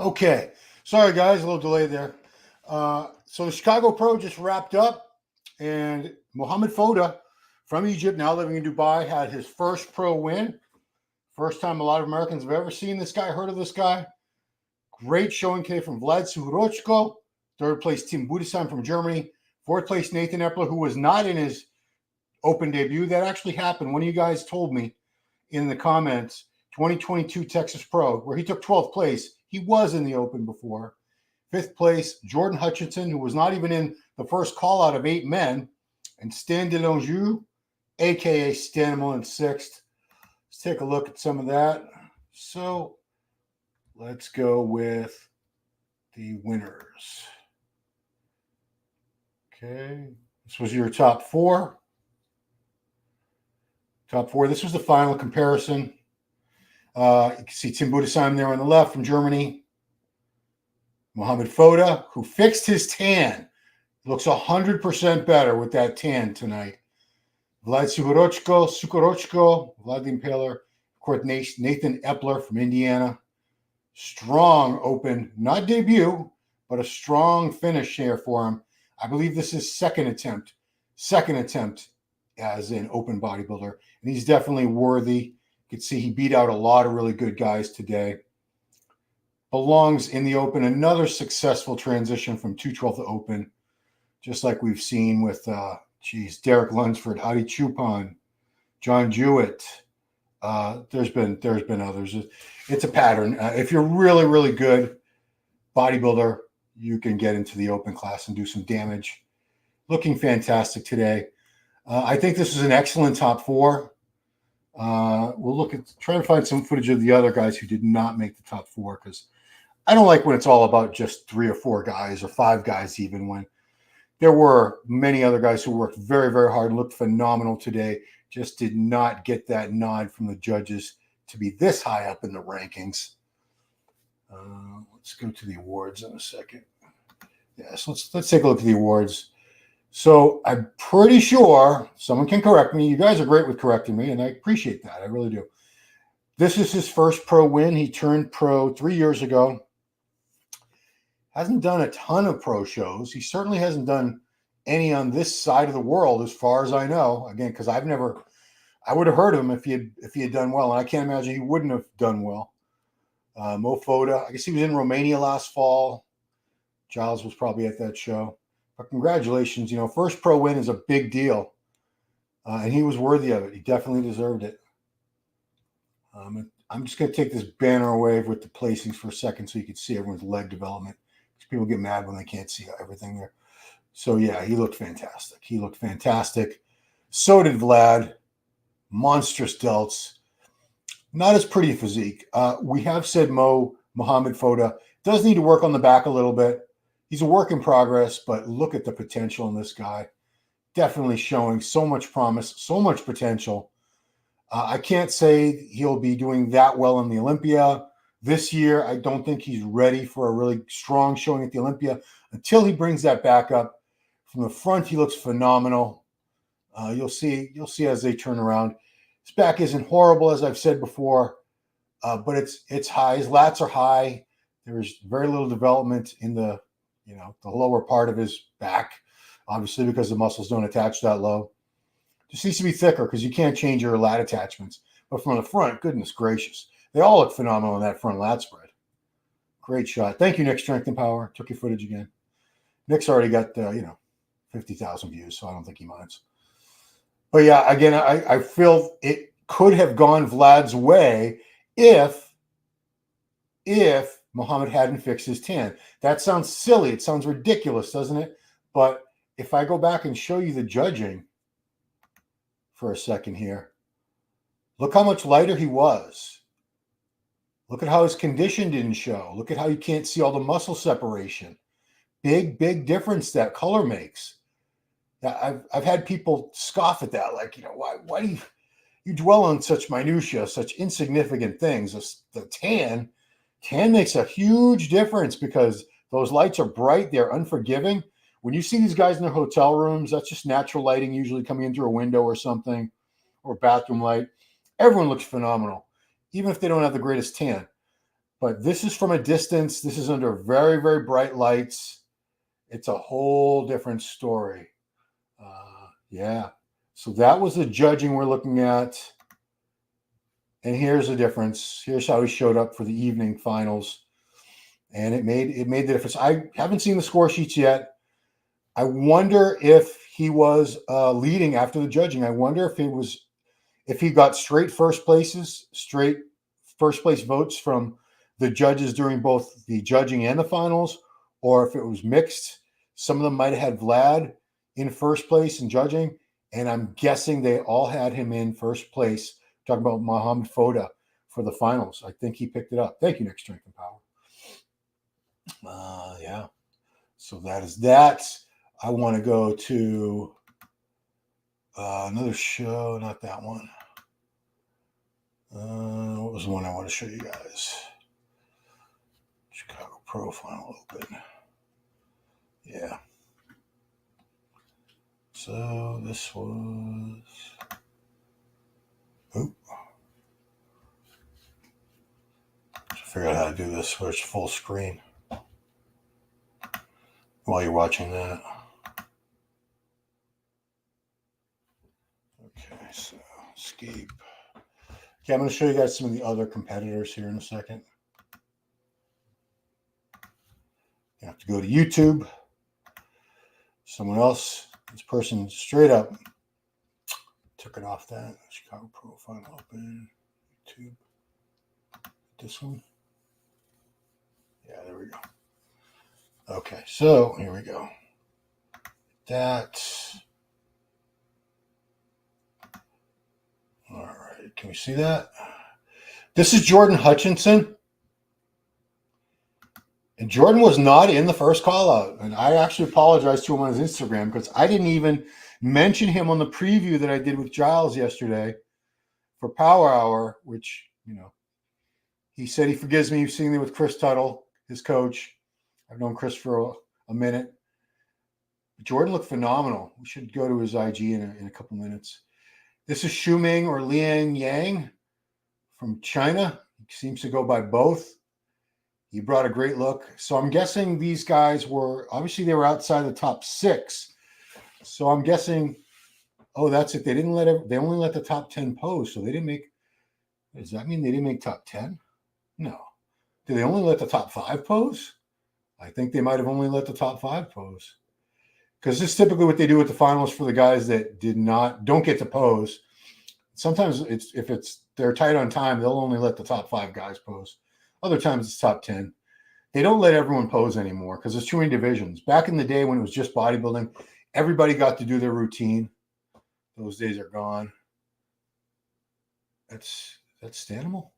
Okay. Sorry, guys, a little delay there. So the Chicago Pro just wrapped up, and Mohamed Foda from Egypt, now living in Dubai, had his first pro win. First time a lot of Americans have ever seen this guy, heard of this guy. Great showing today from Vlad Sukhoruchko. Third place, Tim Budesheim from Germany. Fourth place, Nathan Epler, who was not in his Open debut. That actually happened. One of you guys told me in the comments, 2022 Texas Pro, where he took 12th place. He was in the Open before. Fifth place, Jordan Hutchinson, who was not even in the first call out of 8 men. And Stan Delonjou, a.k.a. Stanimal, in sixth. Let's take a look at some of that. So let's go with the winners. Okay, this was your top four. Top four. This was the final comparison. You can see Tim Budesheim there on the left from Germany. Mohamed Foda, who fixed his tan. Looks 100% better with that tan tonight. Vlad Sukhoruchko, Vlad the Impaler. Of course, Nathan Epler from Indiana. Strong Open, not debut, but a strong finish here for him. I believe this is second attempt as an Open bodybuilder. And he's definitely worthy. You can see he beat out a lot of really good guys today. Belongs in the Open. Another successful transition from 212 to Open, just like we've seen with, Derek Lunsford, Hadi Chupon, John Jewett. There's been others. It's a pattern. If you're really, really good bodybuilder, you can get into the Open class and do some damage. Looking fantastic today. I think this is an excellent top four. We'll try to find some footage of the other guys who did not make the top four, because I don't like when it's all about just 3 or 4 guys or 5 guys, even when there were many other guys who worked very, very hard and looked phenomenal today, just did not get that nod from the judges to be this high up in the rankings. Let's go to the awards in a second. Yes, let's take a look at the awards. So I'm pretty sure, someone can correct me. You guys are great with correcting me, and I appreciate that. I really do. This is his first pro win. He turned pro 3 years ago. Hasn't done a ton of pro shows. He certainly hasn't done any on this side of the world, as far as I know. Again, because I would have heard of him if he had done well, and I can't imagine he wouldn't have done well. Mo Foda, I guess he was in Romania last fall. Giles was probably at that show. But congratulations, first pro win is a big deal. And he was worthy of it. He definitely deserved it. I'm just going to take this banner away with the placings for a second so you can see everyone's leg development. Because people get mad when they can't see everything there. So, yeah, he looked fantastic. So did Vlad. Monstrous delts. Not as pretty a physique. We have said Mohamed Foda does need to work on the back a little bit. He's a work in progress, but look at the potential in this guy. Definitely showing so much promise, so much potential. I can't say he'll be doing that well in the Olympia this year. I don't think he's ready for a really strong showing at the Olympia until he brings that back up. From the front, he looks phenomenal. You'll see as they turn around. His back isn't horrible, as I've said before, but it's high. His lats are high. There's very little development in the lower part of his back, obviously because the muscles don't attach that low. Just needs to be thicker because you can't change your lat attachments. But from the front, goodness gracious, they all look phenomenal in that front lat spread. Great shot. Thank you, Nick Strength and Power. Took your footage again. Nick's already got 50,000 views, so I don't think he minds. But yeah, again, I feel it could have gone Vlad's way if Mohamed hadn't fixed his tan. That sounds silly. It sounds ridiculous, doesn't it? But if I go back and show you the judging for a second here, look how much lighter he was. Look at how his condition didn't show. Look at how you can't see all the muscle separation. Big, big difference that color makes. I've had people scoff at that, like, why do you dwell on such minutia, such insignificant things? The tan makes a huge difference because those lights are bright, they're unforgiving. When you see these guys in their hotel rooms, that's just natural lighting, usually coming in through a window or something, or bathroom light. Everyone looks phenomenal, even if they don't have the greatest tan. But this is from a distance. This is under very, very bright lights. It's a whole different story. Yeah. So that was the judging we're looking at. And here's the difference. Here's how he showed up for the evening finals. And it made the difference. I haven't seen the score sheets yet. I wonder if he was leading after the judging. I wonder if he got straight first place votes from the judges during both the judging and the finals, or if it was mixed. Some of them might have had Vlad in first place in judging, and I'm guessing they all had him in first place. Talking about Mohamed Foda for the finals. I think he picked it up. Thank you, Nick Strength and Power. Yeah. So that is that. I want to go to another show, not that one. What was the one I want to show you guys? Chicago Pro Final Open. Yeah. So this was. Oop. Figure out how to do this where it's full screen while you're watching that. Okay, so escape. Okay, I'm going to show you guys some of the other competitors here in a second. You have to go to YouTube. Someone else, this person straight up took it off that. Chicago Pro Final Open, YouTube. This one. Yeah, there we go. Okay, so here we go. That. All right, can we see that? This is Jordan Hutchinson. And Jordan was not in the first call out. And I actually apologized to him on his Instagram because I didn't even mention him on the preview that I did with Giles yesterday for Power Hour, which, he said he forgives me seeing it with Chris Tuttle, his coach. I've known Chris for a minute. Jordan looked phenomenal. We should go to his IG in a couple minutes. This is Shuming or Liang Yang from China. He seems to go by both. He brought a great look. So I'm guessing these guys obviously they were outside the top 6. So I'm guessing, that's it. They only let the top 10 pose. So they didn't make, does that mean they didn't make top 10? No. Did they only let the top 5 pose? I think they might have only let the top 5 pose. Because this is typically what they do with the finals for the guys that don't get to pose. Sometimes if they're tight on time, they'll only let the top 5 guys pose. Other times it's top 10. They don't let everyone pose anymore because there's too many divisions. Back in the day when it was just bodybuilding, everybody got to do their routine. Those days are gone. That's Stanimal?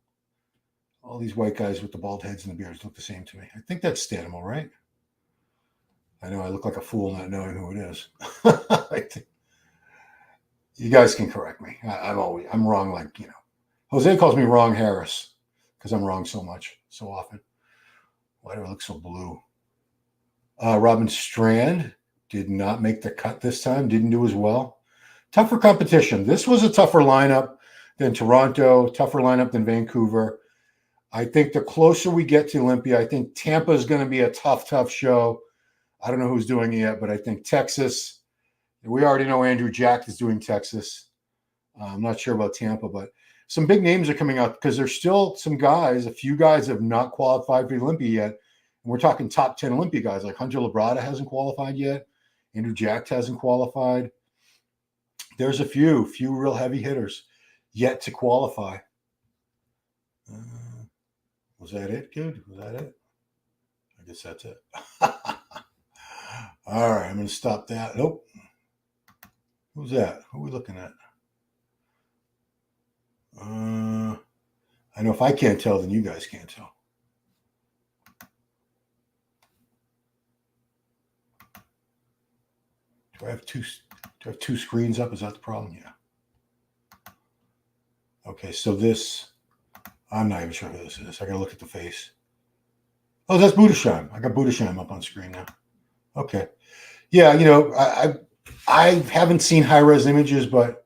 All these white guys with the bald heads and the beards look the same to me. I think that's Stanimal, right? I know I look like a fool not knowing who it is. You guys can correct me. I'm wrong. Jose calls me Wrong Harris because I'm wrong so often. Why do I look so blue? Robin Strand did not make the cut this time. Didn't do as well. Tougher competition. This was a tougher lineup than Toronto. Tougher lineup than Vancouver. I think the closer we get to Olympia, I think Tampa is going to be a tough show. I don't know who's doing it yet, but I think Texas. We already know Andrew Jack is doing Texas. I'm not sure about Tampa, but some big names are coming out because there's still some guys. A few guys have not qualified for the Olympia yet. And we're talking top 10 Olympia guys like Hunter Labrada hasn't qualified yet. Andrew Jack hasn't qualified. There's a few real heavy hitters yet to qualify. Was that it, dude? Was that it? I guess that's it. All right, I'm going to stop that. Nope. Who's that? Who are we looking at? I know if I can't tell, then you guys can't tell. Do I have two screens up? Is that the problem? Yeah. Okay, so this, I'm not even sure who this is. I got to look at the face. Oh, that's Budesheim. I got Budesheim up on screen now. Okay. Yeah, I haven't seen high-res images, but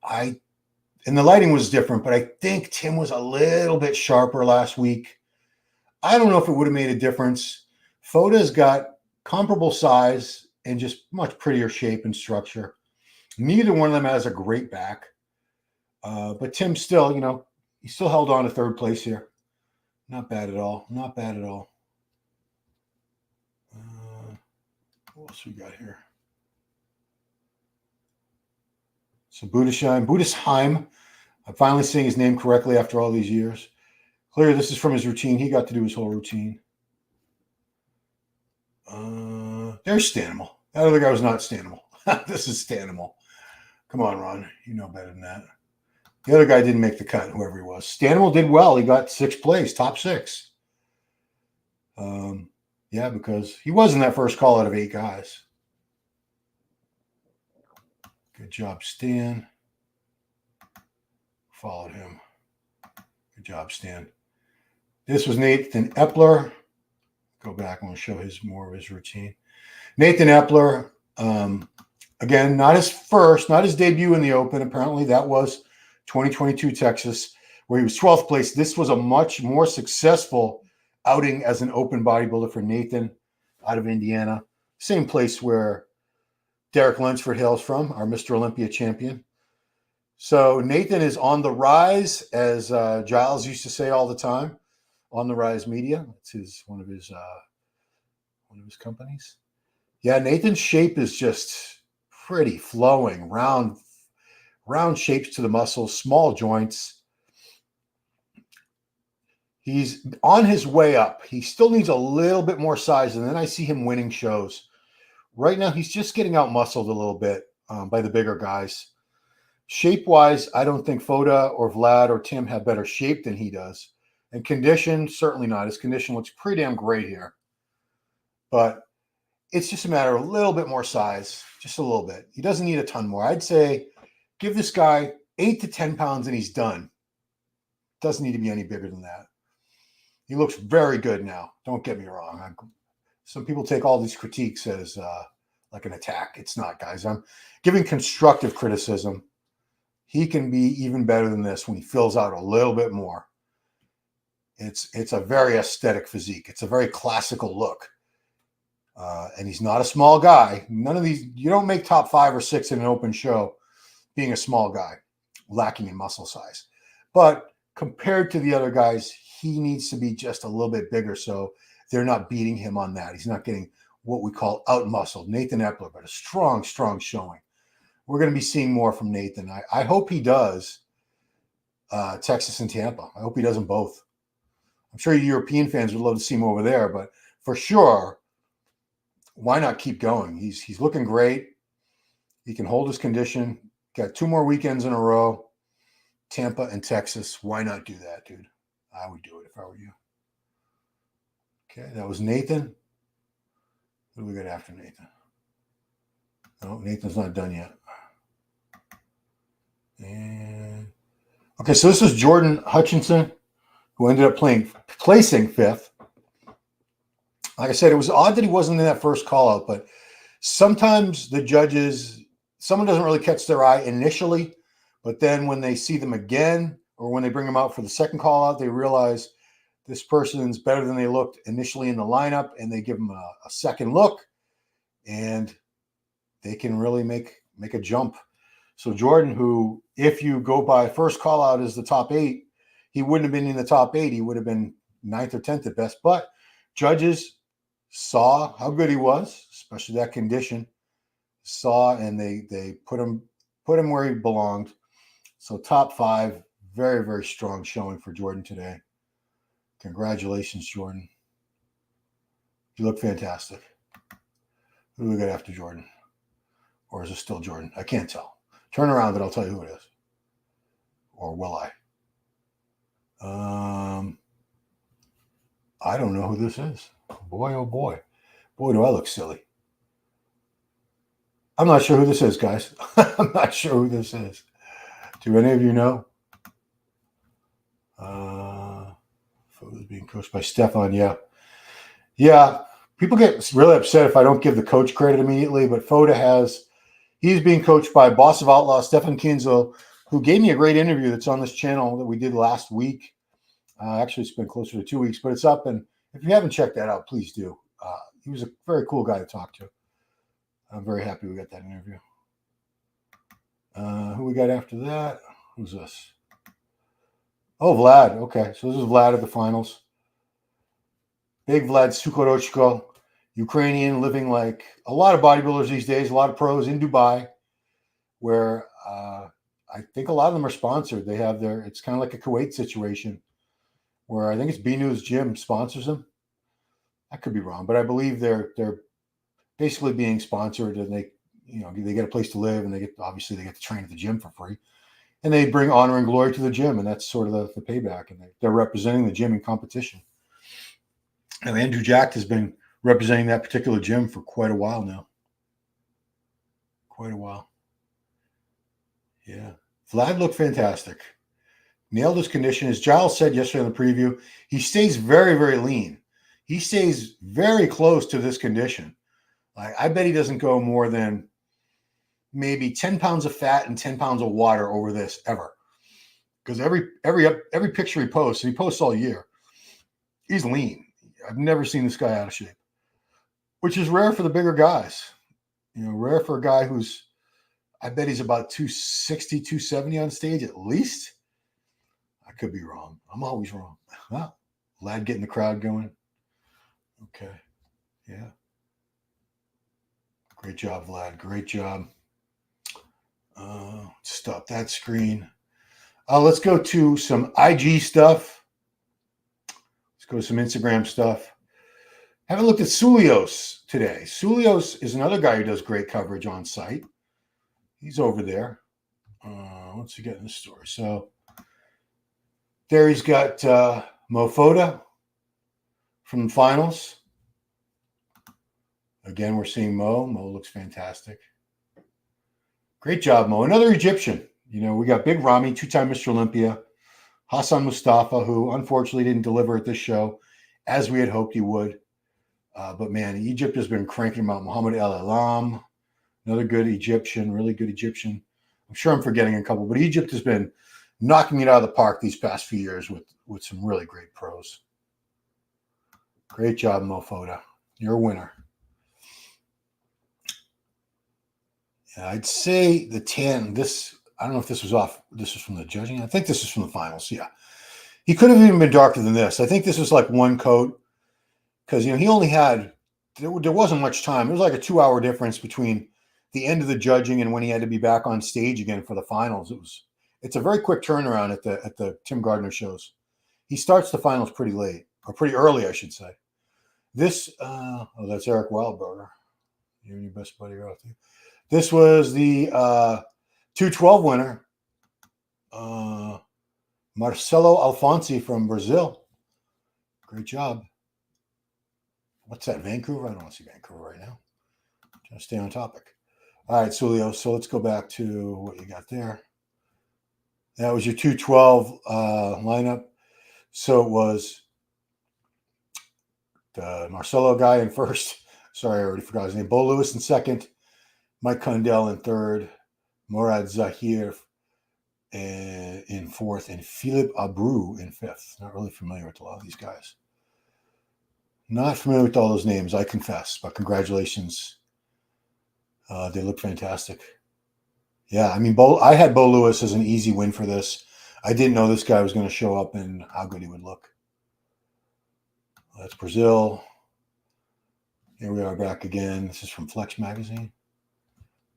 and the lighting was different, but I think Tim was a little bit sharper last week. I don't know if it would have made a difference. Foda's got comparable size and just much prettier shape and structure. Neither one of them has a great back. But Tim still, he still held on to third place here. Not bad at all. Not bad at all. What else we got here? So Budesheim. I'm finally saying his name correctly after all these years. Clearly, this is from his routine. He got to do his whole routine. There's Stanimal. That other guy was not Stanimal. This is Stanimal. Come on, Ron. You know better than that. The other guy didn't make the cut, whoever he was. Stanimal did well. He got 6th place, top 6. Yeah, because he was in that first call out of 8 guys. Good job, Stan. Followed him. Good job, Stan. This was Nathan Epler. Go back and we'll show more of his routine. Nathan Epler, again, not his debut in the Open. Apparently, that was 2022 Texas, where he was 12th place. This was a much more successful outing as an open bodybuilder for Nathan out of Indiana. Same place where Derek Lunsford hails from, our Mr. Olympia champion. So Nathan is on the rise, as Giles used to say all the time, on the rise media. It's one of his companies. Yeah, Nathan's shape is just pretty flowing, round shapes to the muscles, small joints. He's on his way up. He still needs a little bit more size, and then I see him winning shows. Right now, he's just getting out-muscled a little bit by the bigger guys. Shape-wise, I don't think Foda or Vlad or Tim have better shape than he does. And condition, certainly not. His condition looks pretty damn great here. But it's just a matter of a little bit more size, just a little bit. He doesn't need a ton more. I'd say give this guy 8 to 10 pounds and he's done. Doesn't need to be any bigger than that. He looks very good now. Don't get me wrong. Some people take all these critiques as like an attack. It's not, guys. I'm giving constructive criticism. He can be even better than this when he fills out a little bit more. It's a very aesthetic physique. It's a very classical look. And he's not a small guy. None of these, you don't make top 5 or 6 in an open show being a small guy, lacking in muscle size. But compared to the other guys, he needs to be just a little bit bigger so they're not beating him on that. He's not getting what we call out-muscled. Nathan Epler, but a strong, strong showing. We're going to be seeing more from Nathan. I hope he does Texas and Tampa. I hope he does them both. I'm sure European fans would love to see him over there, but for sure, why not keep going? He's looking great. He can hold his condition. Got 2 more weekends in a row. Tampa and Texas. Why not do that, dude? I would do it if I were you. Okay, that was Nathan. What do we got after Nathan? No, Nathan's not done yet. And okay, so this is Jordan Hutchinson, who ended up placing 5th. Like I said, it was odd that he wasn't in that first call out, but sometimes the judges, someone doesn't really catch their eye initially, but then when they see them again, or when they bring them out for the second call out, they realize this person's better than they looked initially in the lineup, and they give them a second look, and they can really make a jump. So Jordan, who, if you go by first call out as the top 8, he wouldn't have been in the top 8. He would have been 9th or 10th at best. But judges saw how good he was, especially that condition. Saw, and they put him where he belonged. So top 5, very, very strong showing for Jordan today. Congratulations, Jordan. You look fantastic. Who do we got after Jordan? Or is it still Jordan? I can't tell. Turn around and I'll tell you who it is. Or will I? I don't know who this is. Boy, oh boy. Boy, do I look silly. I'm not sure who this is, guys. I'm not sure who this is. Do any of you know? Foda's being coached by Stefan. Yeah. Yeah. People get really upset if I don't give the coach credit immediately, but he's being coached by Boss of Outlaws, Stefan Kinzel, who gave me a great interview that's on this channel that we did last week Actually, it's been closer to 2 weeks, but it's up. And if you haven't checked that out, please do. He was a very cool guy to talk to. I'm very happy we got that interview. Who we got after that? Who's this? Oh, Vlad. Okay, so this is Vlad at the finals. Big Vlad Sukhoruchko, Ukrainian, living like a lot of bodybuilders these days, a lot of pros in Dubai, where I think a lot of them are sponsored. They have it's kind of like a Kuwait situation, where I think it's B News Gym sponsors them. I could be wrong, but I believe they're basically being sponsored, and they get a place to live, and they get to train at the gym for free, and they bring honor and glory to the gym, and that's sort of the payback, and they're representing the gym in competition. And Andrew Jack has been representing that particular gym for quite a while now. Quite a while. Yeah. Vlad looked fantastic. Nailed his condition. As Giles said yesterday in the preview, he stays very, very lean. He stays very close to this condition. I bet he doesn't go more than maybe 10 pounds of fat and 10 pounds of water over this ever. Because every picture he posts, and he posts all year, he's lean. I've never seen this guy out of shape, which is rare for the bigger guys. Rare for a guy who's, I bet he's about 260, 270 on stage at least. I could be wrong. I'm always wrong. Well, Vlad getting the crowd going. Okay. Yeah. Great job, Vlad. Great job. Stop that screen. Let's go to some IG stuff. Let's go to some Instagram stuff. Haven't looked at Sulios today. Sulios is another guy who does great coverage on site. He's over there. What's he got in the story? So there he's got Mo Foda from the finals. Again, we're seeing Mo. Mo looks fantastic. Great job, Mo. Another Egyptian. We got Big Ramy, two-time Mr. Olympia. Hassan Mustafa, who unfortunately didn't deliver at this show as we had hoped he would. But man, Egypt has been cranking him out. Mohamed El Elam, another good Egyptian, really good Egyptian. I'm sure I'm forgetting a couple, but Egypt has been knocking it out of the park these past few years with some really great pros. Great job, Mo Foda. You're a winner. Yeah, I'd say the tan, I don't know if this was from the judging. I think this is from the finals. Yeah. He could have even been darker than this. I think this was like one coat because, he only had, there wasn't much time. It was like a 2-hour difference between the end of the judging and when he had to be back on stage again for the finals. It's a very quick turnaround at the Tim Gardner shows. He starts the finals pretty late, or pretty early, I should say. This, that's Eric Wildberger. You and your best buddy are out there. This was the 212 winner, Marcelo Alfonsi from Brazil. Great job. What's that, Vancouver? I don't want to see Vancouver right now. I'm trying to stay on topic. All right, Sulio. So let's go back to what you got there. That was your 212 lineup. So it was the Marcelo guy in first. Sorry, I already forgot his name. Bo Lewis in second. Mike Condell in third. Morad Zahir in fourth. And Philip Abreu in fifth. Not really familiar with a lot of these guys. Not familiar with all those names, I confess. But congratulations. They look fantastic. Yeah, I mean, I had Bo Lewis as an easy win for this. I didn't know this guy was going to show up and how good he would look. That's Brazil. Here we are back again. This is from Flex Magazine.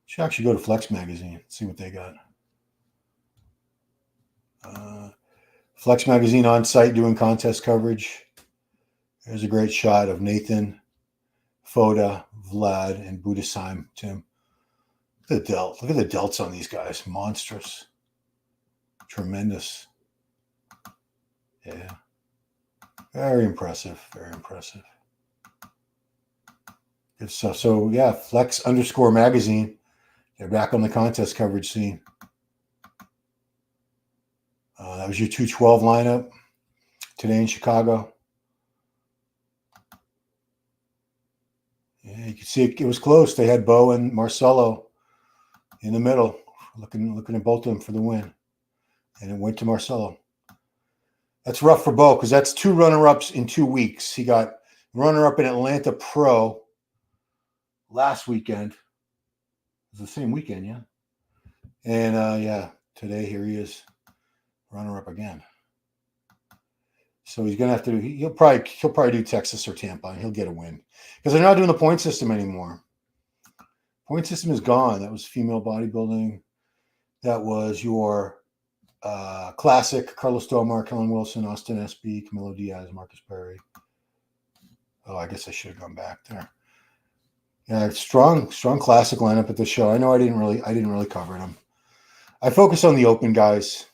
Should actually go to Flex Magazine and see what they got. Flex Magazine on site doing contest coverage. There's a great shot of Nathan, Foda, Vlad, and Budesheim, Tim. Look at the delt. Look at the delts on these guys. Monstrous. Tremendous. Yeah. Very impressive. Very impressive. Good stuff. So, yeah, Flex_magazine. They're back on the contest coverage scene. That was your 212 lineup today in Chicago. Yeah, you can see it was close. They had Bo and Marcelo in the middle, looking at both of them for the win. And it went to Marcelo. That's rough for Bo because that's 2 runner-ups in 2 weeks. He got runner-up in Atlanta Pro last weekend. It was the same weekend, yeah. And yeah, today here he is, runner-up again. So he's gonna have to. He'll probably do Texas or Tampa, and he'll get a win because they're not doing the point system anymore. Point system is gone. That was female bodybuilding. That was your classic: Carlos Domar, Kellen Wilson, Austin SB, Camilo Diaz, Marcus Perry. Oh, I guess I should have gone back there. Yeah, strong classic lineup at the show. I know I didn't really cover them. I focus on the open guys.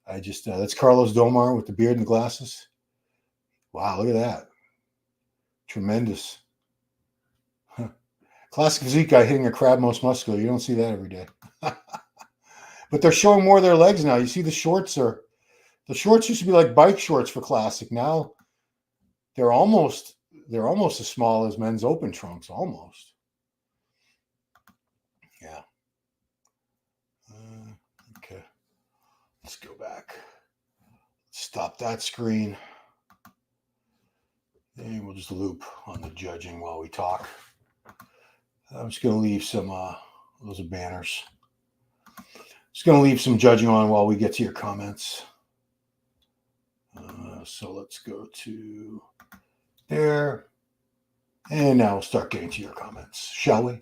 I just that's Carlos Domar with the beard and the glasses. Wow, look at that. Tremendous. Huh. Classic physique guy hitting a crab most muscular. You don't see that every day. But they're showing more of their legs now. You see the shorts used to be like bike shorts for classic. Now they're almost as small as men's open trunks, almost. Yeah. Okay. Let's go back. Stop that screen. And we'll just loop on the judging while we talk. I'm just going to leave some, those are banners. Just going to leave some judging on while we get to your comments. So let's go to there. And now we'll start getting to your comments, shall we?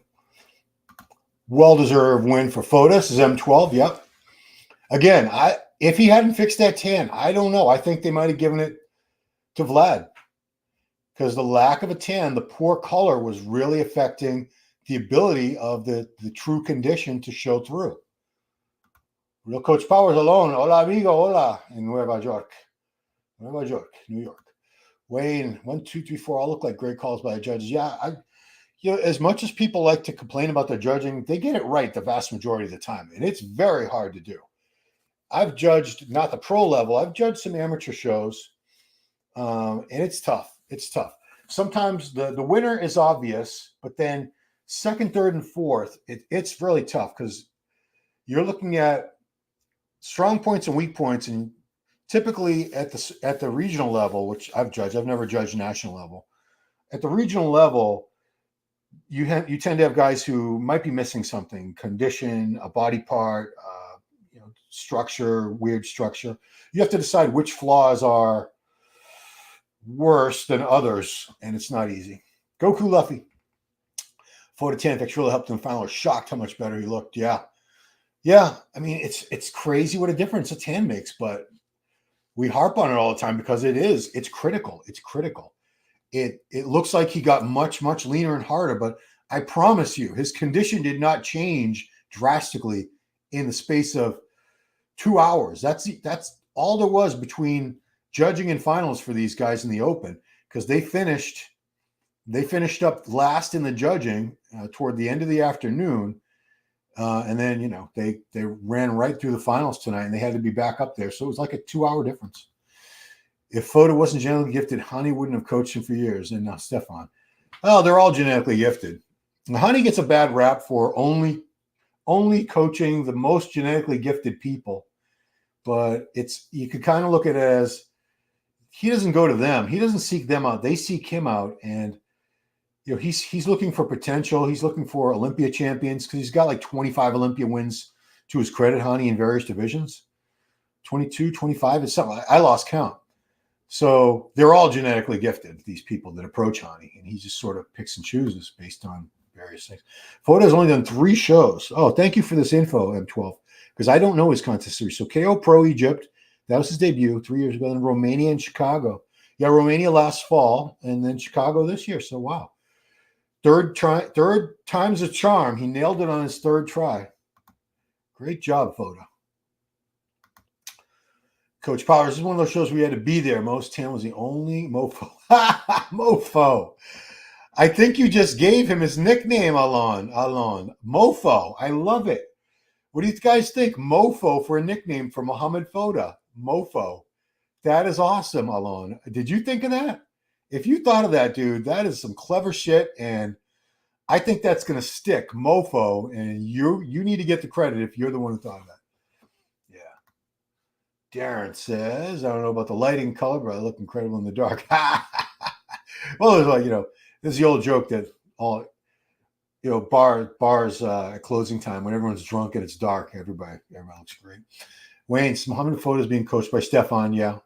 Well-deserved win for Foda. This is M12, yep. Again, if he hadn't fixed that tan, I don't know. I think they might have given it to Vlad. Because the lack of a tan, the poor color was really affecting the ability of the true condition to show through. Real Coach Powers alone. Hola, amigo. Hola. In Nueva York. New York. Wayne, 1, 2, 3, 4 all look like great calls by the judges. Yeah, as much as people like to complain about their judging, they get it right the vast majority of the time. And it's very hard to do. I've judged, not the pro level, I've judged some amateur shows. And it's tough. It's tough. Sometimes the winner is obvious, but then second, third, and fourth, it's really tough because you're looking at strong points and weak points, and typically at the regional level, which I've judged, I've never judged national level. At the regional level, you tend to have guys who might be missing something: condition, a body part, structure, weird structure. You have to decide which flaws are worse than others, and it's not easy. Goku Luffy. Foda Tanfix really helped him final. Shocked how much better he looked. Yeah. I mean, it's crazy what a difference a tan makes, but we harp on it all the time because it's critical. It's critical. It looks like he got much, much leaner and harder, but I promise you, his condition did not change drastically in the space of 2 hours. That's all there was between judging and finals for these guys in the open, because they finished up last in the judging toward the end of the afternoon. And then, they ran right through the finals tonight, and they had to be back up there. So it was like a 2-hour difference. If Foda wasn't genetically gifted, Hani wouldn't have coached him for years. And now Stefan. Oh, they're all genetically gifted. And Hani gets a bad rap for only coaching the most genetically gifted people. But you could kind of look at it as he doesn't go to them. He doesn't seek them out. They seek him out. And he's looking for potential. He's looking for Olympia champions because he's got like 25 Olympia wins to his credit, Hani, in various divisions. 22, 25 is something. I lost count. So they're all genetically gifted, these people that approach Hani, and he just sort of picks and chooses based on various things. Foda has only done 3 shows. Oh, thank you for this info, M12, because I don't know his contest series. So KO Pro Egypt, that was his debut 3 years ago. Then Romania and Chicago. Yeah, Romania last fall, and then Chicago this year. So wow. Third time's a charm. He nailed it on his 3rd try. Great job, Foda. Coach Powers, this is one of those shows where you had to be there. Most Tan was the only mofo. Mofo. I think you just gave him his nickname, Alon. Mofo. I love it. What do you guys think? Mofo for a nickname for Mohamed Foda. Mofo. That is awesome, Alon. Did you think of that? If you thought of that, dude, that is some clever shit, and I think that's going to stick. Mofo, and you need to get the credit if you're the one who thought of that. Yeah. Darren says, I don't know about the lighting color, but I look incredible in the dark. Well, it's like, this is the old joke that all, bars at closing time, when everyone's drunk and it's dark, everybody looks great. Wayne, Mohamed Foda is being coached by Stefan. Yeah,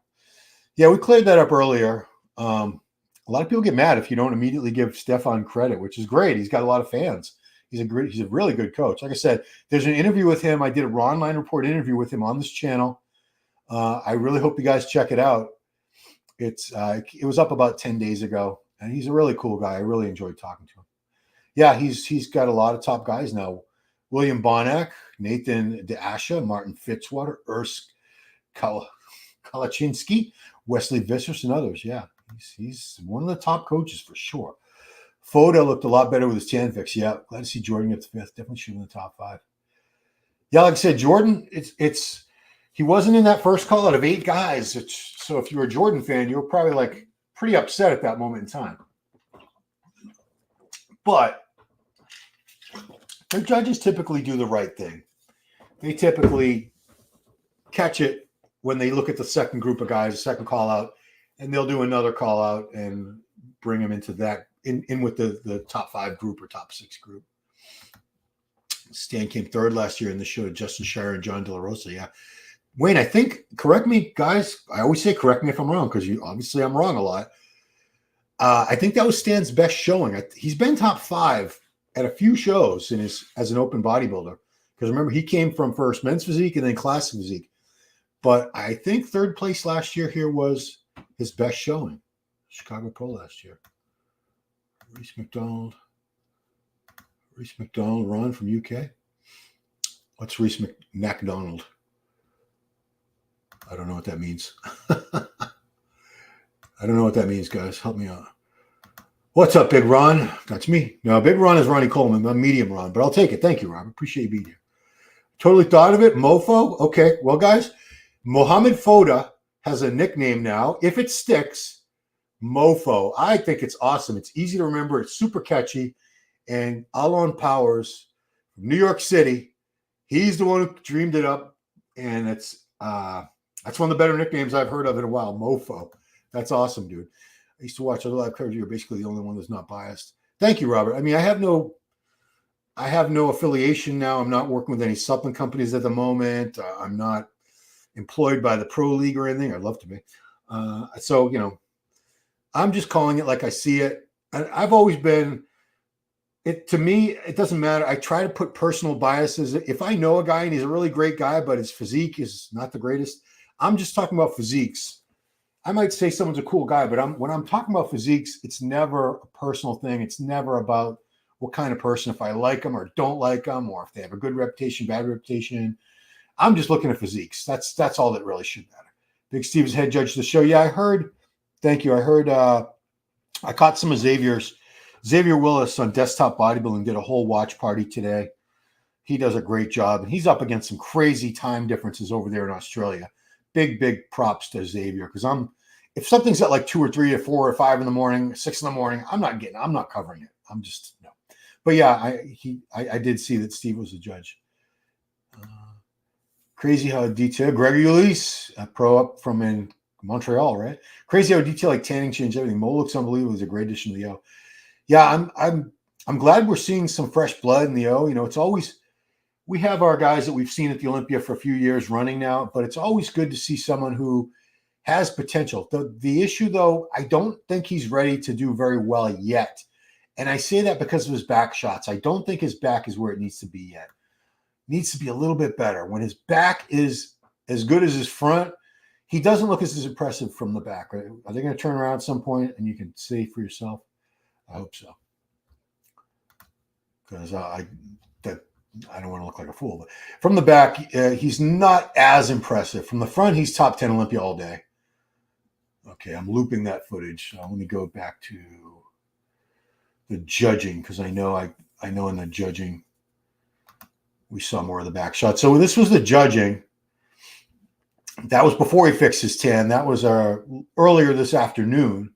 we cleared that up earlier. A lot of people get mad if you don't immediately give Stefan credit, which is great. He's got a lot of fans. He's a really good coach. Like I said, there's an interview with him. I did a Raw Online Report interview with him on this channel. I really hope you guys check it out. It was up about 10 days ago, and he's a really cool guy. I really enjoyed talking to him. Yeah, he's got a lot of top guys now. William Bonac, Nathan DeAsha, Martin Fitzwater, Urs Kalachinsky, Wesley Vissers, and others. Yeah, he's one of the top coaches for sure. Foda looked a lot better with his tan fix. Yeah, glad to see Jordan get the fifth. Definitely shooting in the top 5. Yeah, like I said, Jordan, he wasn't in that first call out of 8 guys. So if you were a Jordan fan, you were probably like pretty upset at that moment in time. But their judges typically do the right thing. They typically catch it when they look at the second group of guys, the second call out, and they'll do another call out and bring them into that in with the top 5 group or top 6 group. Stan came 3rd last year in the show to Justin Shire and John De La Rosa. Yeah. Wayne, I think, correct me, guys. I always say correct me if I'm wrong, because obviously I'm wrong a lot. I think that was Stan's best showing. He's been top 5 at a few shows as an open bodybuilder. Because remember, he came from first men's physique and then classic physique. But I think 3rd place last year here was his best showing. Chicago Pro last year. Reese McDonald, Ron from UK. What's Reese McDonald? I don't know what that means. I don't know what that means, guys. Help me out. What's up, Big Ron? That's me. No, Big Ron is Ronnie Coleman. I'm Medium Ron, but I'll take it. Thank you, Rob. Appreciate you being here. Totally thought of it. Mofo. Okay. Well, guys, Mohamed Foda has a nickname now. If it sticks, Mofo. I think it's awesome. It's easy to remember. It's super catchy. And Alon Powers from New York City, he's the one who dreamed it up. And that's one of the better nicknames I've heard of in a while, Mofo. That's awesome, dude. I used to watch other live coverage. You're basically the only one that's not biased. Thank you, Robert. I mean, I have no affiliation now. I'm not working with any supplement companies at the moment. I'm not employed by the Pro League or anything. I'd love to be. So, I'm just calling it like I see it. I've always been, to me, it doesn't matter. I try to put personal biases. If I know a guy and he's a really great guy, but his physique is not the greatest, I'm just talking about physiques. I might say someone's a cool guy, but when I'm talking about physiques, it's never a personal thing. It's never about what kind of person, if I like them or don't like them, or if they have a good reputation, bad reputation. I'm just looking at physiques. That's all that really should matter. Big Steve is head judge of the show. Yeah, I heard. Thank you. I heard. I caught some of Xavier Willis on Desktop Bodybuilding did a whole watch party today. He does a great job, and he's up against some crazy time differences over there in Australia. Big props to Xavier, because if something's at like 2 or 3 or 4 or 5 in the morning, 6 in the morning, I'm not covering it. I'm just no. But yeah, I did see that Steve was the judge. Crazy how detailed Gregory Ulisse, a pro up from in Montreal, right? Crazy how detailed like tanning changed everything. Mo looks unbelievable. He's a great addition to the O. Yeah, I'm glad we're seeing some fresh blood in the O. It's always, we have our guys that we've seen at the Olympia for a few years running now, but it's always good to see someone who has potential. The issue, though, I don't think he's ready to do very well yet. And I say that because of his back shots. I don't think his back is where it needs to be yet. It needs to be a little bit better. When his back is as good as his front, he doesn't look as impressive from the back. Right? Are they going to turn around at some point and you can see for yourself? I hope so. Because I don't want to look like a fool. But from the back, he's not as impressive. From the front, he's top 10 Olympia all day. Okay, I'm looping that footage. So let me go back to the judging, because I know in the judging we saw more of the back shot. So this was the judging. That was before he fixed his tan. That was earlier this afternoon.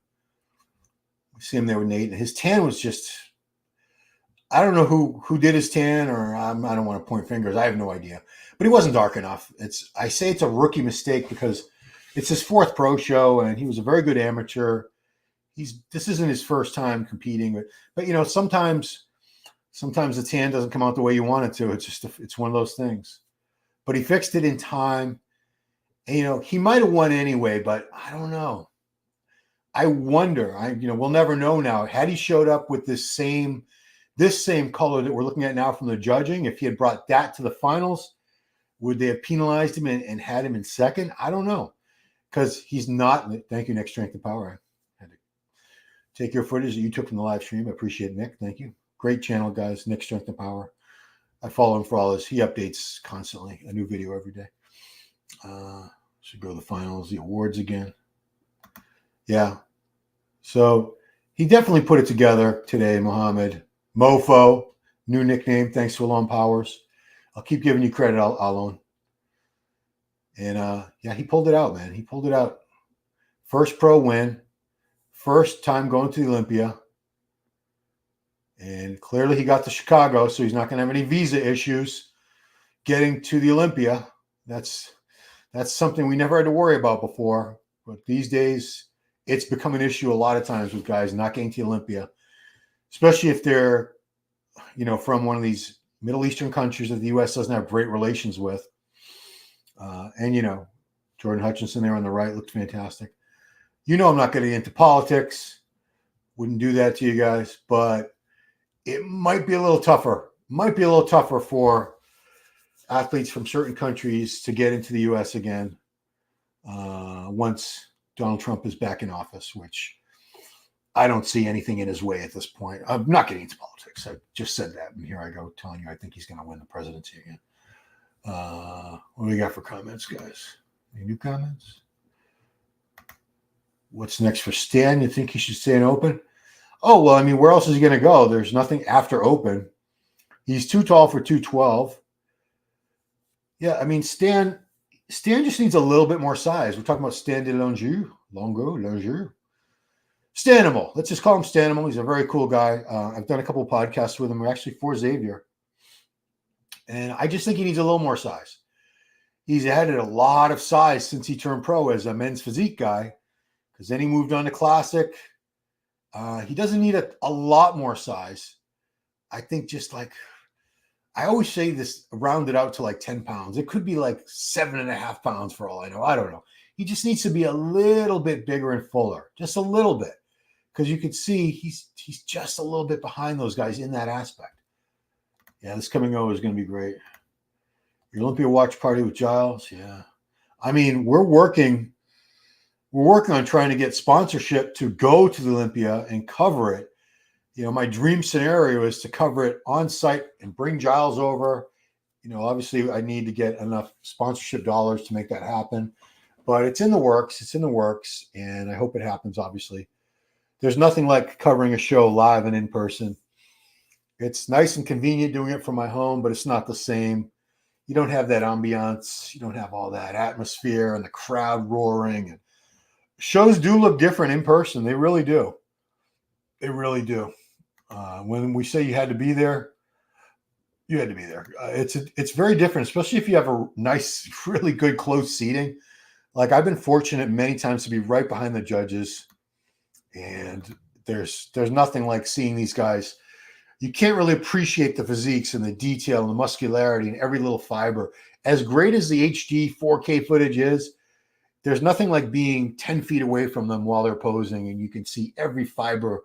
We see him there with Nate, and his tan was just, I don't know who did his tan, or I don't want to point fingers. I have no idea, but he wasn't dark enough. I say it's a rookie mistake because it's his fourth pro show, and he was a very good amateur. This isn't his first time competing, but you know, sometimes the tan doesn't come out the way you want it to. It's one of those things. But he fixed it in time. And, you know, he might have won anyway, but I don't know. I wonder. We'll never know now. Had he showed up with this same color that we're looking at now from the judging, if he had brought that to the finals, would they have penalized him and had him in second? I don't know, because he's not. Thank you, Nick. Strength and Power. I had to take your footage that you took from the live stream. I appreciate it, Nick. Thank you. Great channel, guys. Nick Strength and Power. I follow him for all his. He updates constantly, a new video every day. Should go to the finals, the awards again. Yeah. So he definitely put it together today, Mohamed. Mofo, new nickname, thanks to Alon Powers. I'll keep giving you credit, Alon. And yeah, he pulled it out, man. He pulled it out. First pro win. First time going to the Olympia. And clearly he got to Chicago, so he's not going to have any visa issues getting to the Olympia. That's something we never had to worry about before. But these days, it's become an issue a lot of times with guys not getting to the Olympia, especially if they're, you know, from one of these Middle Eastern countries that the U.S. doesn't have great relations with. And, you know, Jordan Hutchinson there on the right looked fantastic. You know, I'm not getting into politics. Wouldn't do that to you guys, but it might be a little tougher. Might be a little tougher for athletes from certain countries to get into the U.S. again once Donald Trump is back in office, which I don't see anything in his way at this point. I'm not getting into politics. I just said that, and here I go telling you I think he's going to win the presidency again. What do we got for comments, guys? Any new comments? What's next for Stan? You think he should stay in open? Oh, well, I mean, where else is he going to go? There's nothing after open. He's too tall for 212. Yeah, I mean, Stan just needs a little bit more size. We're talking about Stan de Longier. Stanimal. Let's just call him Stanimal. He's a very cool guy. I've done a couple of podcasts with him. We're actually for Xavier. And I just think he needs a little more size. He's added a lot of size since he turned pro as a men's physique guy, because then he moved on to classic. He doesn't need a lot more size. I think just like, I always say this, rounded out to like 10 pounds. It could be like 7.5 pounds for all I know. I don't know. He just needs to be a little bit bigger and fuller, just a little bit, because you can see he's just a little bit behind those guys in that aspect. Yeah, this coming over is going to be great. Your Olympia watch party with Giles. Yeah. I mean, we're working on trying to get sponsorship to go to the Olympia and cover it. You know, my dream scenario is to cover it on site and bring Giles over. You know, obviously I need to get enough sponsorship dollars to make that happen, but it's in the works. It's in the works, and I hope it happens, obviously. There's nothing like covering a show live and in person. It's nice and convenient doing it from my home, but it's not the same. You don't have that ambiance. You don't have all that atmosphere and the crowd roaring. And shows do look different in person. They really do. They really do. When we say you had to be there, you had to be there. It's very different, especially if you have a nice, really good close seating. Like, I've been fortunate many times to be right behind the judges, and there's nothing like seeing these guys. You can't really appreciate the physiques and the detail and the muscularity and every little fiber. As great as the HD 4K footage is, there's nothing like being 10 feet away from them while they're posing, and you can see every fiber,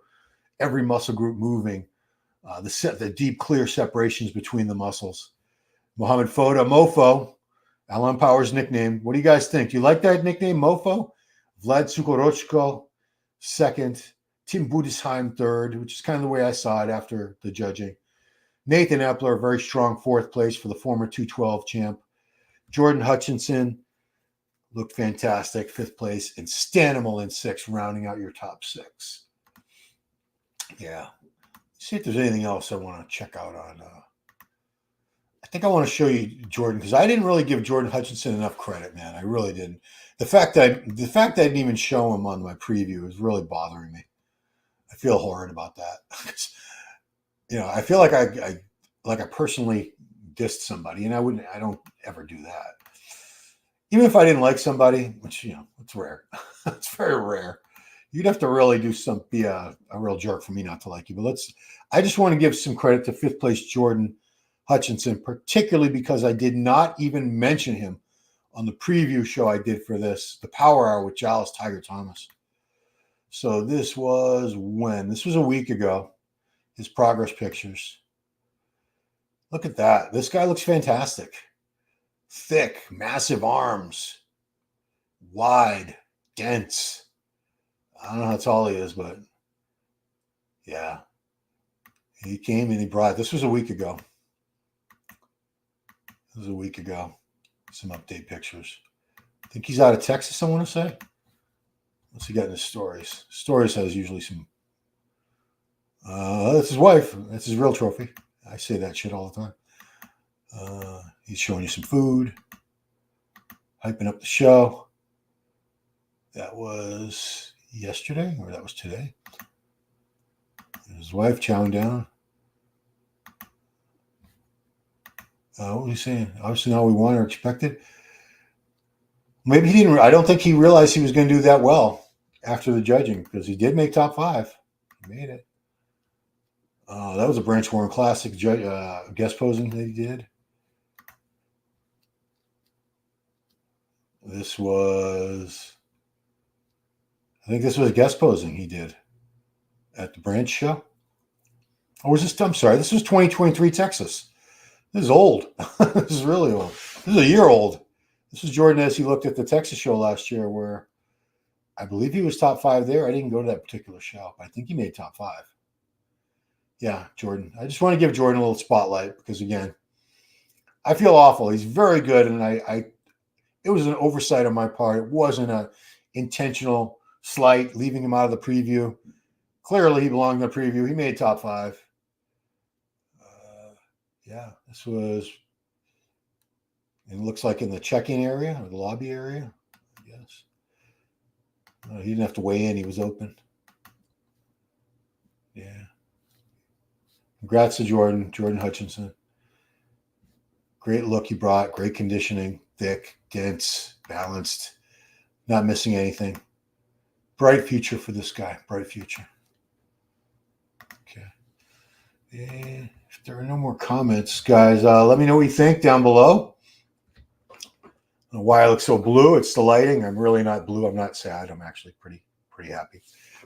every muscle group moving, the deep, clear separations between the muscles. Mohamed Foda, Mofo, Alon Powers' nickname. What do you guys think? Do you like that nickname, Mofo? Vlad Sukhoruchko, second. Tim Budesheim, third, which is kind of the way I saw it after the judging. Nathan Epler, very strong fourth place for the former 212 champ. Jordan Hutchinson looked fantastic, fifth place. And Stanimal in sixth, rounding out your top six. Yeah. See if there's anything else I want to check out on. I think I want to show you Jordan, because I didn't really give Jordan Hutchinson enough credit, man. I really didn't. The fact that I didn't even show him on my preview is really bothering me. I feel horrid about that. I feel like I personally dissed somebody, and I don't ever do that. Even if I didn't like somebody, which it's rare. It's very rare. You'd have to really be a real jerk for me not to like you. But I just want to give some credit to 5th place Jordan Hutchinson, particularly because I did not even mention him on the preview show I did for this, the Power Hour with Giles Tiger Thomas. So this was when? This was a week ago. His progress pictures. Look at that. This guy looks fantastic. Thick, massive arms, wide, dense. I don't know how tall he is, but yeah. He came and he brought, this was a week ago. Some update pictures. I think he's out of Texas, I want to say. What's he got in his stories? Stories has usually some. That's his wife. That's his real trophy. I say that shit all the time. He's showing you some food, hyping up the show. That was yesterday, or that was today. His wife chowing down. What was he saying? Obviously not what we wanted or expected. Maybe he didn't. I don't think he realized he was going to do that well after the judging, because he did make top 5. He made it. That was a Branch Warren Classic guest posing that he did. I think this was guest posing he did at the Branch show. Or was this? I'm sorry. This was 2023 Texas. This is old. This is really old. This is a year old. This is Jordan as he looked at the Texas show last year, where I believe he was top 5 there. I didn't go to that particular show, but I think he made top 5. Yeah, Jordan. I just want to give Jordan a little spotlight because, again, I feel awful. He's very good, and it was an oversight on my part. It wasn't an intentional slight, leaving him out of the preview. Clearly, he belonged in the preview. He made top 5. Yeah, this was, it looks like in the check-in area or the lobby area, I guess. He didn't have to weigh in. He was open. Yeah. Congrats to Jordan Hutchinson. Great look he brought, great conditioning, thick, dense, balanced, not missing anything. Bright future for this guy, bright future. Okay. And if there are no more comments, guys, let me know what you think down below. I don't know why I look so blue. It's the lighting. I'm really not blue. I'm not sad. I'm actually pretty happy.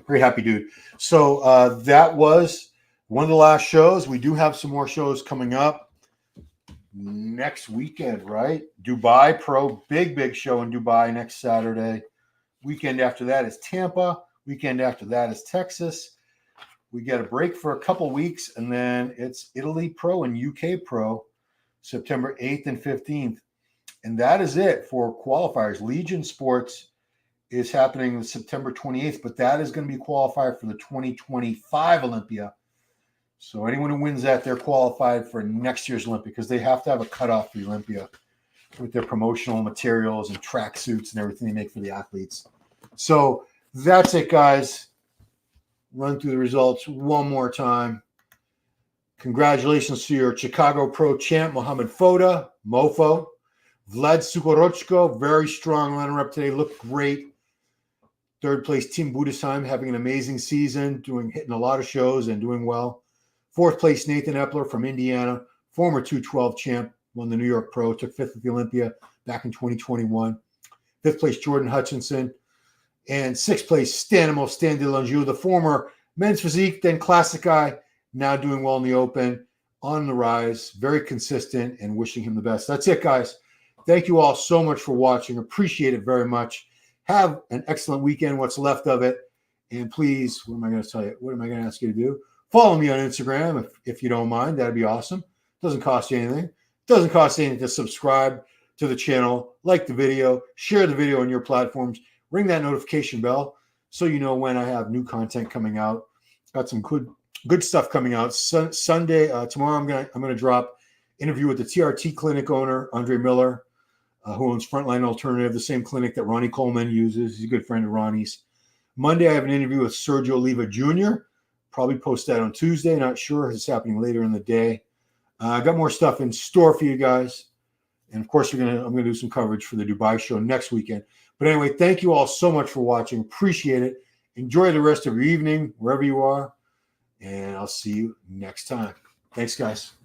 Pretty happy dude. So that was one of the last shows. We do have some more shows coming up next weekend, right? Dubai Pro, big show in Dubai next Saturday. Weekend after that is Tampa. Weekend after that is Texas. We get a break for a couple weeks, and then it's Italy Pro and UK Pro, September 8th and 15th. And that is it for qualifiers. Legion Sports is happening September 28th, but that is going to be qualified for the 2025 Olympia. So anyone who wins that, they're qualified for next year's Olympia, because they have to have a cutoff for the Olympia with their promotional materials and track suits and everything they make for the athletes. So that's it, guys. Run through the results one more time. Congratulations to your Chicago Pro champ, Mohamed Foda, Mofo. Vlad Sukhoruchko, very strong runner-up today. Looked great. 3rd place, Team Budesheim, having an amazing season, hitting a lot of shows and doing well. 4th place, Nathan Epler from Indiana, former 212 champ, won the New York Pro, took 5th at the Olympia back in 2021. 5th place, Jordan Hutchinson. And 6th place, Stan Delangeau, the former men's physique, then classic guy, now doing well in the open, on the rise, very consistent, and wishing him the best. That's it, guys. Thank you all so much for watching. Appreciate it very much. Have an excellent weekend, what's left of it. And please, what am I going to tell you? What am I going to ask you to do? Follow me on Instagram if you don't mind. That'd be awesome. Doesn't cost you anything. Doesn't cost anything to subscribe to the channel, like the video, share the video on your platforms, ring that notification bell so you know when I have new content coming out. Got some good stuff coming out. Sunday, tomorrow, I'm gonna drop interview with the TRT clinic owner, Andre Miller, who owns Frontline Alternative, the same clinic that Ronnie Coleman uses. He's a good friend of Ronnie's. Monday, I have an interview with Sergio Oliva Jr., Probably post that on Tuesday. Not sure. It's happening later in the day. I got more stuff in store for you guys. And of course, I'm going to do some coverage for the Dubai show next weekend. But anyway, thank you all so much for watching. Appreciate it. Enjoy the rest of your evening, wherever you are. And I'll see you next time. Thanks, guys.